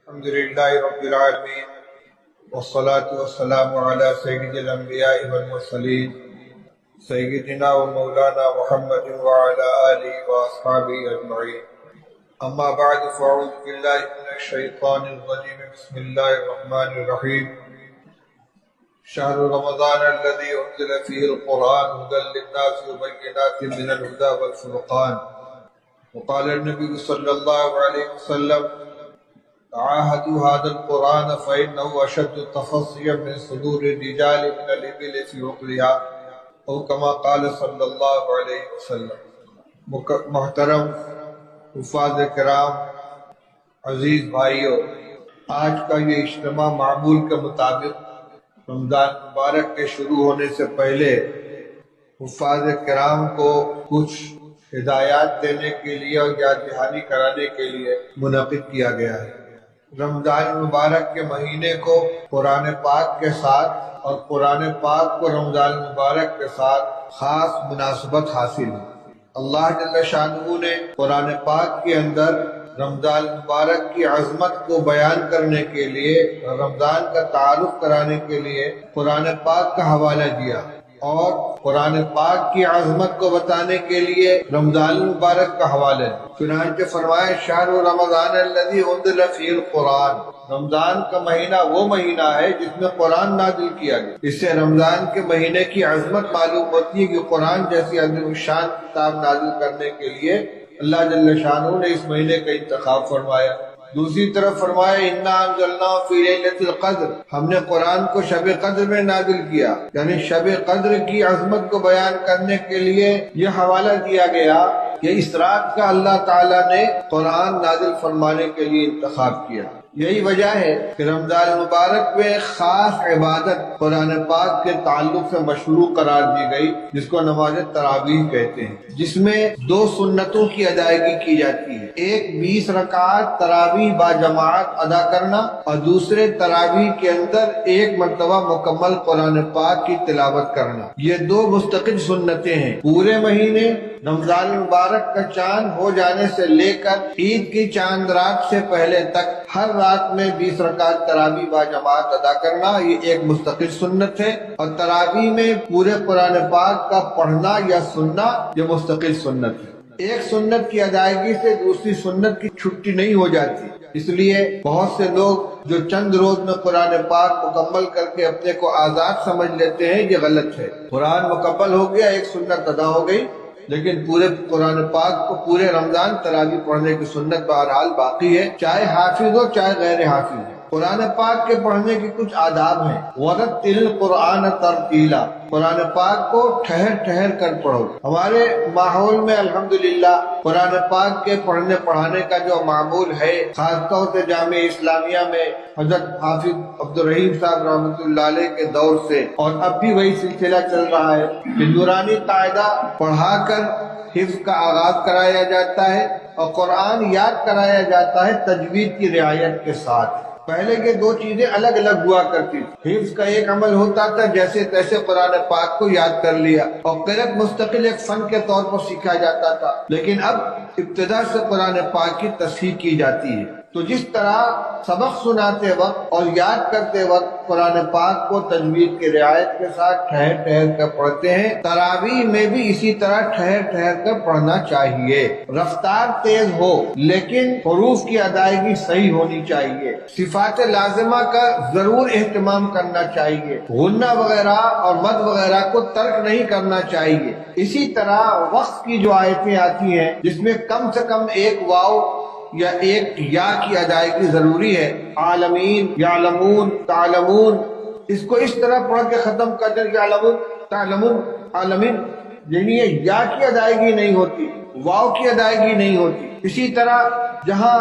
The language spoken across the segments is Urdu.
الحمد للہ رب العالمین والصلاة والسلام علی سید الانبیاء والمرسلین سیدنا و مولانا محمد وعلی آلہ واصحابہ اجمعین اما بعد فاعوذ باللہ من الشیطان الرجیم بسم اللہ الرحمن الرحیم شہر رمضان الذی انزل فیہ القرآن هدی للناس وبینات من الہدی والفرقان وقال النبی صلی اللہ علیہ وسلم تعاهدوا هذا القرآن فإنه أشد تفصيا من صدور الرجال من الإبل في عقلها أو كما قال صلى الله عليه وسلم۔ محترم حفاظ کرام، عزیز بھائیو، آج کا یہ اجتماع معمول کے مطابق رمضان مبارک کے شروع ہونے سے پہلے حفاظ کرام کو کچھ ہدایات دینے کے لیے اور یاد دہانی کرانے کے لیے منعقد کیا گیا ہے۔ رمضان مبارک کے مہینے کو قرآن پاک کے ساتھ اور قرآن پاک کو رمضان مبارک کے ساتھ خاص مناسبت حاصل ہے۔ اللہ جل شانہ نے قرآن پاک کے اندر رمضان مبارک کی عظمت کو بیان کرنے کے لیے، رمضان کا تعارف کرانے کے لیے قرآن پاک کا حوالہ دیا، اور قرآن پاک کی عظمت کو بتانے کے لیے رمضان مبارک کا حوالہ ہے۔ چنانچہ فرمایا شہر رمضان الذی انزل فیہ القرآن، رمضان کا مہینہ وہ مہینہ ہے جس میں قرآن نازل کیا گیا۔ اس سے رمضان کے مہینے کی عظمت معلوم ہوتی ہے کہ قرآن جیسی عظیم الشان کتاب نازل کرنے کے لیے اللہ جل شانہ نے اس مہینے کا انتخاب فرمایا۔ دوسری طرف فرمایا انا انزلناہ فی لیلۃ القدر، ہم نے قرآن کو شب قدر میں نازل کیا، یعنی شب قدر کی عظمت کو بیان کرنے کے لیے یہ حوالہ دیا گیا کہ اس رات کا اللہ تعالیٰ نے قرآن نازل فرمانے کے لیے انتخاب کیا۔ یہی وجہ ہے کہ رمضان مبارک میں خاص عبادت قرآن پاک کے تعلق سے مشروع قرار دی گئی، جس کو نماز تراویح کہتے ہیں، جس میں دو سنتوں کی ادائیگی کی جاتی ہے۔ ایک 20 رکعت تراویح با جماعت ادا کرنا، اور دوسرے تراویح کے اندر ایک مرتبہ مکمل قرآن پاک کی تلاوت کرنا۔ یہ دو مستقل سنتیں ہیں۔ پورے مہینے رمضان مبارک کا چاند ہو جانے سے لے کر عید کی چاند رات سے پہلے تک ہر رات میں 20 رکعت تراویح با جماعت ادا کرنا، یہ ایک مستقل سنت ہے، اور تراویح میں پورے قرآن پاک کا پڑھنا یا سننا یہ مستقل سنت ہے۔ ایک سنت کی ادائیگی سے دوسری سنت کی چھٹی نہیں ہو جاتی، اس لیے بہت سے لوگ جو چند روز میں قرآن پاک مکمل کر کے اپنے کو آزاد سمجھ لیتے ہیں، یہ غلط ہے۔ قرآن مکمل ہو گیا، ایک سنت ادا ہو گئی، لیکن پورے قرآن پاک کو پورے رمضان تراویح پڑھنے کی سنت بہرحال باقی ہے، چاہے حافظ ہو چاہے غیر حافظ ہو۔ قرآن پاک کے پڑھنے کی کچھ آداب ہیں۔ وَرَتِّلِ الْقُرْآنَ تَرْتِيلًا، قرآن پاک کو ٹھہر ٹھہر کر پڑھو۔ ہمارے ماحول میں الحمدللہ قرآن پاک کے پڑھنے پڑھانے کا جو معمول ہے، خاص طور سے جامعہ اسلامیہ میں حضرت حافظ عبدالرحیم صاحب رحمۃ اللہ علیہ کے دور سے، اور اب بھی وہی سلسلہ چل رہا ہے کہ نورانی قاعدہ پڑھا کر حفظ کا آغاز کرایا جاتا ہے اور قرآن یاد کرایا جاتا ہے تجوید کی رعایت کے ساتھ۔ پہلے کے دو چیزیں الگ الگ ہوا کرتی تھی۔ حفظ کا ایک عمل ہوتا تھا، جیسے تیسے قرآن پاک کو یاد کر لیا، اور قرأت مستقل ایک فن کے طور پر سیکھا جاتا تھا، لیکن اب ابتدا سے قرآن پاک کی تصحیح کی جاتی ہے۔ تو جس طرح سبق سناتے وقت اور یاد کرتے وقت قرآن پاک کو تجوید کی رعایت کے ساتھ ٹھہر ٹھہر کر پڑھتے ہیں، تراویح میں بھی اسی طرح ٹھہر ٹھہر کر پڑھنا چاہیے۔ رفتار تیز ہو لیکن حروف کی ادائیگی صحیح ہونی چاہیے۔ صفات لازمہ کا ضرور اہتمام کرنا چاہیے، غنہ وغیرہ اور مد وغیرہ کو ترک نہیں کرنا چاہیے۔ اسی طرح وقف کی جو آیتیں آتی ہیں جس میں کم سے کم ایک واو یا ایک یا کی ادائیگی ضروری ہے، عالمین، یعلمون، تعلمون، اس کو اس طرح پڑھ کے ختم کر دیں، یعلمون، تعلمون، عالمین، یعنی یا کی ادائیگی نہیں ہوتی، واو کی ادائیگی نہیں ہوتی۔ اسی طرح جہاں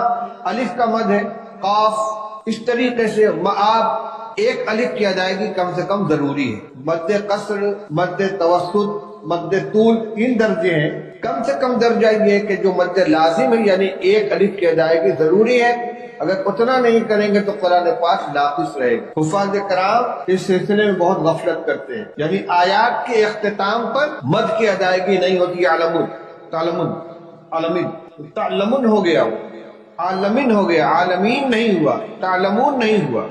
الف کا مد ہے، قاف، اس طریقے سے معاب، ایک الف کی ادائیگی کم سے کم ضروری ہے۔ مد قصر، مد توسط، مد طول، 3 درجے ہیں۔ کم سے کم درجہ یہ کہ جو مد لازم ہے، یعنی ایک الف کی ادائیگی ضروری ہے۔ اگر اتنا نہیں کریں گے تو قرآن پاک ناقص رہے گا۔ حفاظ کرام اس سلسلے میں بہت غفلت کرتے ہیں، یعنی آیات کے اختتام پر مد کی ادائیگی نہیں ہوتی۔ علمون، تعلمون، علمین، تعلمون ہو گیا، عالمین ہو گیا، عالمین نہیں ہوا، تعلمون نہیں ہوا،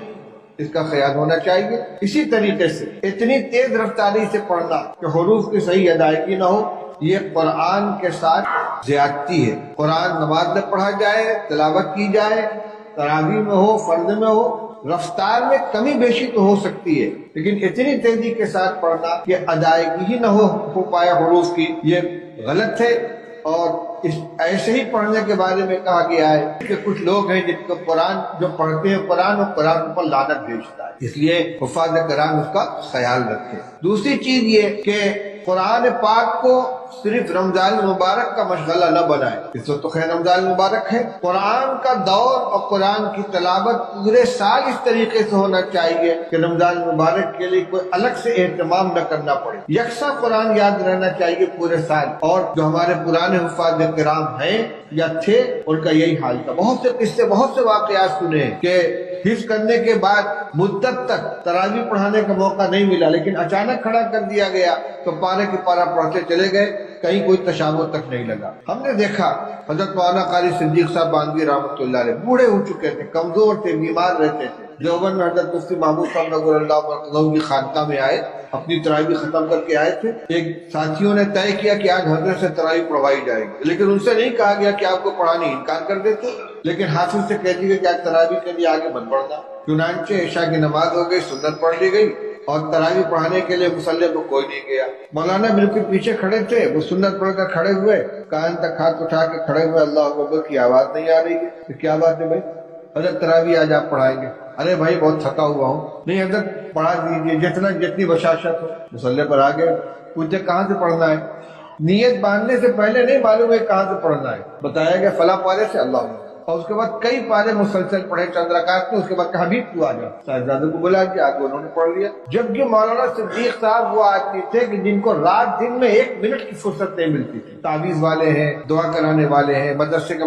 اس کا خیال ہونا چاہیے۔ اسی طریقے سے اتنی تیز رفتاری سے پڑھنا کہ حروف کی صحیح ادائیگی نہ ہو، یہ قرآن کے ساتھ زیادتی ہے۔ قرآن نماز میں پڑھا جائے، تلاوت کی جائے، تراویح میں ہو، فرض میں ہو، رفتار میں کمی بیشی تو ہو سکتی ہے، لیکن اتنی تیزی کے ساتھ پڑھنا کہ ادائیگی ہی نہ ہو پائے حروف کی، یہ غلط ہے۔ اور ایسے ہی پڑھنے کے بارے میں کہا گیا ہے کہ کچھ لوگ ہیں جن کو قرآن جو پڑھتے ہیں قرآن اور قرآن پر لعنت بھیجتا ہے، اس لیے حفاظ کرام اس کا خیال رکھیں۔ دوسری چیز یہ کہ قرآن پاک کو صرف رمضان المبارک کا مشغلہ نہ بنائے، اس وقت تو خیر رمضان المبارک ہے، قرآن کا دور اور قرآن کی تلاوت پورے سال اس طریقے سے ہونا چاہیے کہ رمضان المبارک کے لیے کوئی الگ سے اہتمام نہ کرنا پڑے، یکساں قرآن یاد رہنا چاہیے پورے سال۔ اور جو ہمارے پرانے حفاظ کرام ہیں یا تھے ان کا یہی حال تھا۔ بہت سے قصے، بہت سے واقعات سنے ہیں کہ حفظ کرنے کے بعد مدت تک تراویح پڑھانے کا موقع نہیں ملا، لیکن اچانک کھڑا کر دیا گیا تو پارے کی پارا پڑھتے چلے گئے، کہیں کوئی تشابہ تک نہیں لگا۔ ہم نے دیکھا حضرت مولانا قاری صدیق صاحب باندھی رحمۃ اللہ علیہ بوڑھے ہو چکے تھے، کمزور تھے، بیمار رہتے تھے، دیوبند میں حضرت مفتی محمود صاحب نگر اللہ مرتضی کی خانقاہ میں آئے، اپنی تراویح ختم کر کے آئے تھے۔ ایک ساتھیوں نے طے کیا کہ آج حضرت سے تراویح پڑھوائی جائے گی، لیکن ان سے نہیں کہا گیا کہ آپ کو پڑھانی، انکار کر دیتے، لیکن حافظ سے کہہ دیا کہ آج تراویح کے لیے آگے مت بڑھنا۔ چنانچہ عشاء کی نماز ہو گئی، سنت پڑھ لی گئی اور تراویح پڑھانے کے لیے مصلی پہ کوئی نہیں گیا۔ مولانا بالکل پیچھے کھڑے تھے، وہ سنت پڑھ کر کھڑے ہوئے، کان تک ہاتھ اٹھا کے کھڑے ہوئے، اللہ اکبر کی آواز نہیں آ رہی ہے، تو کیا بات ہے بھائی؟ حضرت تراویح آج آپ پڑھائیں گے؟ ارے بھائی بہت تھکا ہوا ہوں۔ نہیں حضرت پڑھا دیجیے، جتنی بشاشت ہو۔ مصلی پر آگے پوچھے کہاں سے پڑھنا ہے؟ نیت باندھنے سے پہلے نہیں معلوم ہے کہاں سے پڑھنا ہے، بتایا گیا فلاں پارے سے اللہ، اور اس کے بعد کئی پارے مسلسل پڑھے چند رکعت میں، اس کے بعد کہا حبیب تو آ جاؤ، صاحبزادوں کو بلا کے آگے انہوں نے پڑھ لیا۔ جبکہ مولانا صدیق صاحب وہ آدمی تھے کہ جن کو رات دن میں 1 منٹ کی فرصت نہیں ملتی تھی، تعویذ والے ہیں، دعا کرانے والے ہیں، مدرسے کے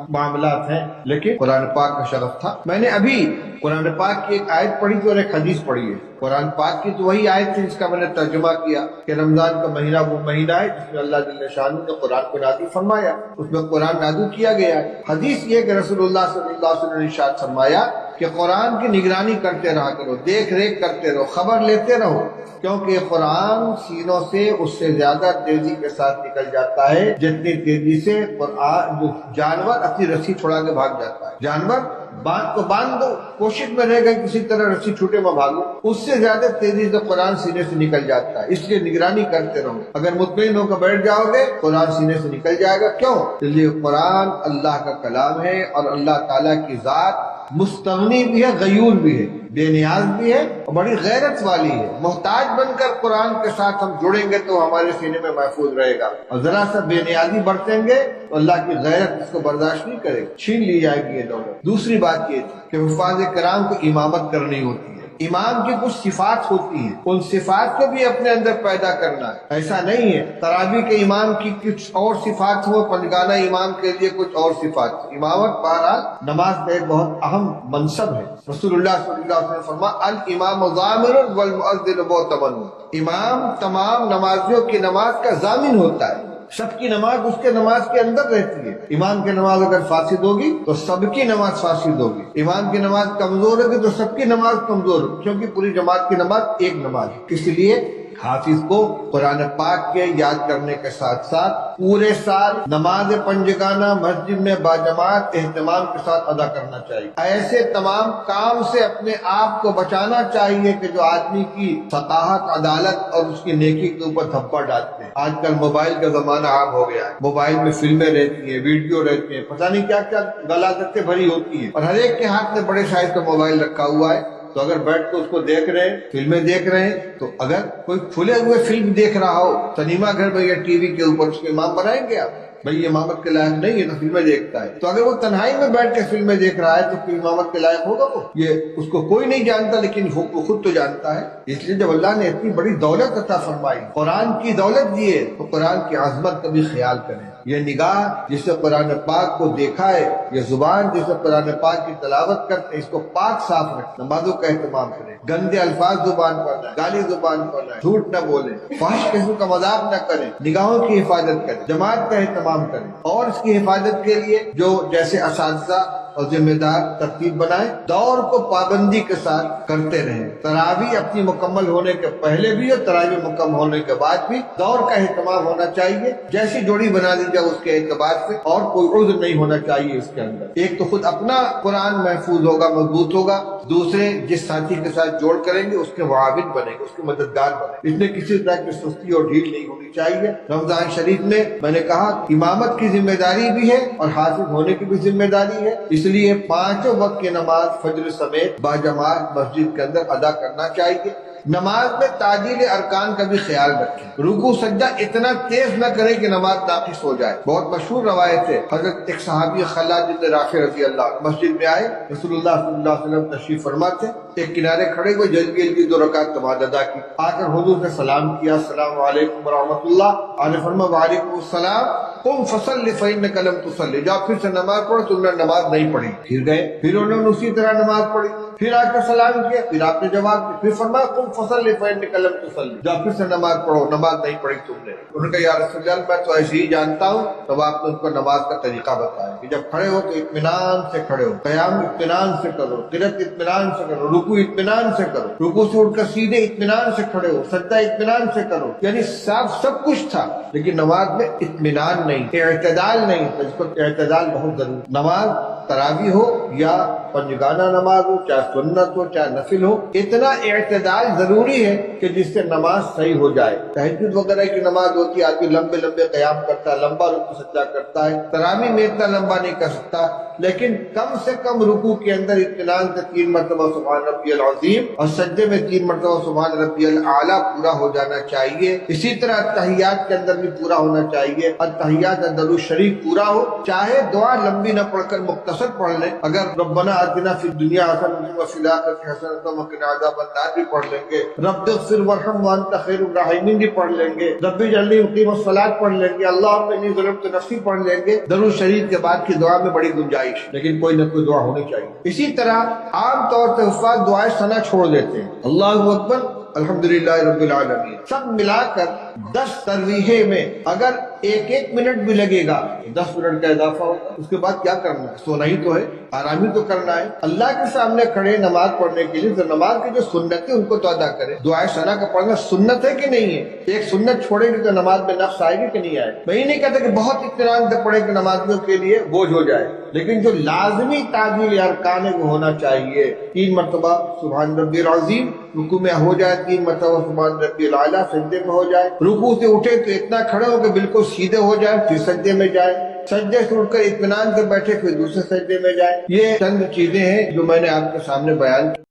معاملات ہیں، لیکن قرآن پاک کا شرف تھا۔ میں نے ابھی قرآن پاک کی ایک آیت پڑھی تھی اور ایک حدیث پڑھی ہے۔ قرآن پاک کی تو وہی آیت تھی جس کا میں نے ترجمہ کیا کہ رمضان کا مہینہ وہ مہینہ ہے جس میں اللہ جل شانہ نے قرآن کو نازل فرمایا، اس میں قرآن نازل کیا گیا ہے۔ حدیث یہ کہ رسول اللہ صلی اللہ علیہ وسلم نے ارشاد فرمایا کہ قرآن کی نگرانی کرتے رہا کرو، دیکھ ریکھ کرتے رہو، خبر لیتے رہو، کیونکہ قرآن سینوں سے اس سے زیادہ تیزی کے ساتھ نکل جاتا ہے جتنی تیزی سے قرآن جو جانور اپنی رسی چھڑا کے بھاگ جاتا ہے۔ جانور باندھ دو، کوشش میں رہے گا کسی طرح رسی چھوٹے میں بھاگو، اس سے زیادہ تیزی سے قرآن سینے سے نکل جاتا ہے۔ اس لیے نگرانی کرتے رہو، اگر مطمئن ہو کر بیٹھ جاؤ گے قرآن سینے سے نکل جائے گا۔ کیوں؟ اس لیے قرآن اللہ کا کلام ہے اور اللہ تعالیٰ کی ذات مستغنی بھی ہے، غیور بھی ہے، بے نیاز بھی ہے اور بڑی غیرت والی ہے۔ محتاج بن کر قرآن کے ساتھ ہم جڑیں گے تو ہمارے سینے میں محفوظ رہے گا، اور ذرا سا بے نیازی برتیں گے تو اللہ کی غیرت اس کو برداشت نہیں کرے، چھین لی جائے گی یہ دولت۔ دوسری بات یہ تھی کہ حفاظ کرام کو امامت کرنی ہوتی ہے، امام کی کچھ صفات ہوتی ہیں، ان صفات کو بھی اپنے اندر پیدا کرنا ہے۔ ایسا نہیں ہے تراویح کے امام کی کچھ اور صفات ہو، پنجگانہ امام کے لیے کچھ اور صفات۔ امامت بہرحال نماز کا ایک بہت اہم منصب ہے۔ رسول اللہ صلی اللہ علیہ وسلم فرمایا الامام ضامن والمؤذن مؤتمن، امام تمام نمازیوں کی نماز کا ضامن ہوتا ہے، سب کی نماز اس کے نماز کے اندر رہتی ہے۔ امام کی نماز اگر فاسد ہوگی تو سب کی نماز فاسد ہوگی، امام کی نماز کمزور ہوگی تو سب کی نماز کمزور ہوگی، کیونکہ پوری جماعت کی نماز ایک نماز ہے۔ اس لیے حافظ کو قرآن پاک کے یاد کرنے کے ساتھ ساتھ پورے سال نماز پنجگانہ مسجد میں باجماعت اہتمام کے ساتھ ادا کرنا چاہیے۔ ایسے تمام کام سے اپنے آپ کو بچانا چاہیے کہ جو آدمی کی ثقافت، عدالت اور اس کی نیکی کے اوپر دھبا ڈالتے ہیں۔ آج کل موبائل کا زمانہ عام ہو گیا ہے، موبائل میں فلمیں رہتی ہیں، ویڈیو رہتے ہیں، پتہ نہیں کیا کیا غلاظتیں بھری ہوتی ہیں، اور ہر ایک کے ہاتھ میں بڑے سائز کا موبائل رکھا ہوا ہے، تو اگر بیٹھ کے اس کو دیکھ رہے ہیں، فلمیں دیکھ رہے ہیں، تو اگر کوئی کھلے ہوئے فلم دیکھ رہا ہو سنیما گھر میں یا ٹی وی کے اوپر، اس کو امام بنائیں گے آپ؟ بھائی یہ امامت کے لائق نہیں ہے، تو فلمیں دیکھتا ہے۔ تو اگر وہ تنہائی میں بیٹھ کے فلمیں دیکھ رہا ہے تو پھر امامت کے لائق ہوگا وہ؟ یہ اس کو کوئی نہیں جانتا، لیکن وہ خود تو جانتا ہے۔ اس لیے جب اللہ نے اتنی بڑی دولت عطا فرمائی، قرآن کی دولت دی ہے، تو قرآن کی عظمت کا بھی خیال کریں۔ یہ نگاہ جس سے قرآن پاک کو دیکھا ہے، یہ زبان جس سے قرآن پاک کی تلاوت کرتے ہیں، اس کو پاک صاف رکھیں، نمازوں کا اہتمام کریں، گندے الفاظ زبان پر نہ، گالی زبان پر نہ، جھوٹ نہ بولیں، فحش قسم کا مذاق نہ کریں، نگاہوں کی حفاظت کریں، جماعت کا اہتمام کریں، اور اس کی حفاظت کے لیے جو جیسے اساتذہ اور ذمہ دار ترتیب بنائیں، دور کو پابندی کے ساتھ کرتے رہیں، تراویح اپنی مکمل ہونے کے پہلے بھی اور تراویح مکمل ہونے کے بعد بھی دور کا اہتمام ہونا چاہیے، جیسی جوڑی بنا دی جائے اس کے اعتبار سے، اور کوئی عذر نہیں ہونا چاہیے اس کے اندر۔ ایک تو خود اپنا قرآن محفوظ ہوگا، مضبوط ہوگا، دوسرے جس ساتھی کے ساتھ جوڑ کریں گے اس کے معاون بنے گا، اس کے مددگار بنے گا، اس میں کسی طرح کی سستی اور ڈھیل نہیں ہونی چاہیے۔ رمضان شریف میں نے کہا امامت کی ذمہ داری بھی ہے اور حافظ ہونے کی بھی ذمہ داری ہے، اس لیے 5 وقت کی نماز فجر سمیت باجماعت مسجد کے اندر ادا کرنا چاہیے۔ نماز میں تعجیل ارکان کا بھی خیال رکھیں، رکوع سجدہ اتنا تیز نہ کریں کہ نماز ناقص ہو جائے۔ بہت مشہور روایت ہے، حضرت ایک صحابی خلاد بن رافع رضی اللہ عنہ مسجد میں آئے، رسول اللہ صلی اللہ علیہ وسلم تشریف فرما تھے، ایک کنارے کھڑے ہوئے، جلدی جلدی 2 رکعت نماز ادا کی، آ کر حضور نے سلام کیا، السلام علیکم ورحمۃ اللہ، آپ نے فرمایا وعلیکم السلام، قم فصلی فإنک لم تصلی، جاؤ پھر سے نماز پڑھو، تم نے نماز نہیں پڑھی۔ پھر گئے، پھر انہوں نے اسی طرح نماز پڑھی، پھر آ کر سلام کیا، پھر آپ نے جواب دیا، پھر فرمایا قم فصلی فإنک لم تصلی، جاؤ پھر سے نماز پڑھو، نماز نہیں پڑھی تم نے۔ انہوں نے کہا یا رسول اللہ میں تو ایسے ہی جانتا ہوں، تب آپ نے ان کو نماز کا طریقہ بتایا کہ جب کھڑے ہو تو اطمینان سے کھڑے ہو، قیام اطمینان سے کرو، قرات اطمینان سے کرو، رکوع اطمینان سے کرو، رکوع سے اٹھ کر سیدھے اطمینان سے کھڑے ہو، سجدہ اطمینان سے کرو، یعنی صاف سب کچھ تھا، لیکن نماز میں اطمینان نہیں، اعتدال نہیں، جس کو اعتدال بہت ضروری۔ نماز تراویح ہو یا پنجگانہ نماز ہو، چاہے سنت ہو چاہے نفل ہو، اتنا اعتدال ضروری ہے کہ جس سے نماز صحیح ہو جائے۔ تہجد وغیرہ کی نماز ہوتی ہے، آدمی لمبے لمبے قیام کرتا ہے، لمبا رکوع سجدہ کرتا ہے، تراویح میں اتنا لمبا نہیں کر سکتا، لیکن کم سے کم رکوع کے اندر اطمینان سے 3 مرتبہ سبحان ربی العظیم اور سجدے میں 3 مرتبہ سبحان ربی الاعلیٰ پورا ہو جانا چاہیے۔ اسی طرح التحیات کے اندر بھی پورا ہونا چاہیے، التحیات درود شریف پورا ہو، چاہے دعا لمبی نہ پڑھ کر مختصر پڑھ لیں، اگر ربنا آتنا فی الدنیا حسنۃ وفی الآخرۃ حسنۃ وقنا عذاب النار بھی پڑھ لیں گے، رب اغفر وارحم وانت خیر الراحمین بھی پڑھ لیں گے، رب اجعلنی مقیم الصلاۃ پڑھ لیں گے، اللہم انی ظلمت نفسی پڑھ لیں گے۔ درود شریف کے بعد کی دعا میں بڑی گنجائش، لیکن کوئی نہ کوئی دعا ہونی چاہیے۔ اسی طرح عام طور سے حفاظ دعائیں ثنا چھوڑ دیتے ہیں، اللہ اکبر الحمدللہ رب العالمین، سب ملا کر 10 ترویحیں میں اگر 1 منٹ بھی لگے گا 10 منٹ کا اضافہ ہوگا۔ اس کے بعد کیا کرنا ہے؟ سونا ہی تو ہے، آرام ہی تو کرنا ہے۔ اللہ کے سامنے کھڑے نماز پڑھنے کے لیے تو نماز کی جو سنت ہے ان کو تو ادا کرے۔ دعائے ثنا کا پڑھنا سنت ہے کہ نہیں ہے؟ ایک سنت چھوڑیں گے تو نماز میں نقص آئے گی کہ نہیں آئے؟ میں یہ نہیں کہتا کہ بہت اطمینان سے پڑھیں کہ نمازیوں کے لیے بوجھ ہو جائے، لیکن جو لازمی تعجیل ارکان ہے وہ ہونا چاہیے۔ 3 مرتبہ سبحان ربی العظیم، رکوع میں ہو جائے 3 مرتبہ سبحان ربی الاعلیٰ، سجدے میں ہو جائے، رکوع سے اٹھے تو اتنا کھڑے ہو کہ بالکل سیدھے ہو جائے، پھر سجدے میں جائے، سجدے سے اٹھ کر اطمینان سے بیٹھے، پھر دوسرے سجدے میں جائے۔ یہ چند چیزیں ہیں جو میں نے آپ کے سامنے بیان کی۔